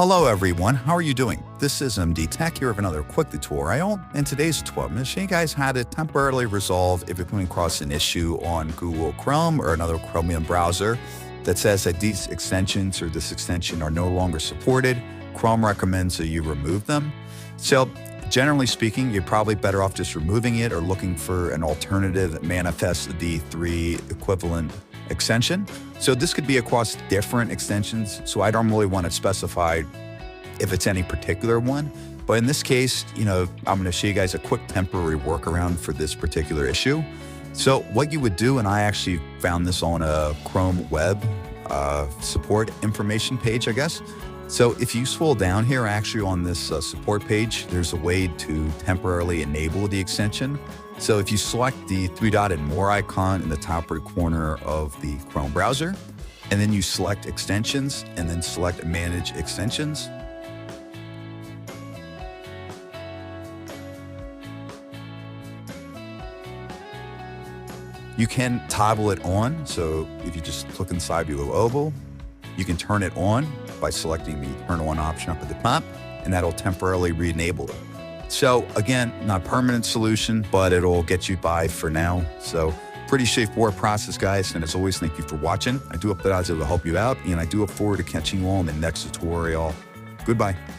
Hello everyone, how are you doing? This is MD Tech here with another quick tutorial. In today's tutorial, I'm going to show you guys how to temporarily resolve if you're coming across an issue on Google Chrome or another Chromium browser that says that these extensions or this extension are no longer supported. Chrome recommends that you remove them. So generally speaking, you're probably better off just removing it or looking for an alternative that manifests the 3 equivalent extension. So this could be across different extensions. So I don't really want to specify if it's any particular one. But in this case, I'm going to show you guys a quick temporary workaround for this particular issue. So what you would do, and I actually found this on a Chrome web support information page, I guess. So if you scroll down here, actually on this support page, there's a way to temporarily enable the extension. So if you select the 3-dot and more icon in the top right corner of the Chrome browser, and then you select extensions and then select manage extensions. You can toggle it on. So if you just click inside your little oval, you can turn it on by selecting the turn on option up at the top, and that'll temporarily re-enable it. So again, not a permanent solution, but it'll get you by for now. So pretty straightforward process, guys. And as always, thank you for watching. I do hope that I was able to help you out, and I do look forward to catching you all in the next tutorial. Goodbye.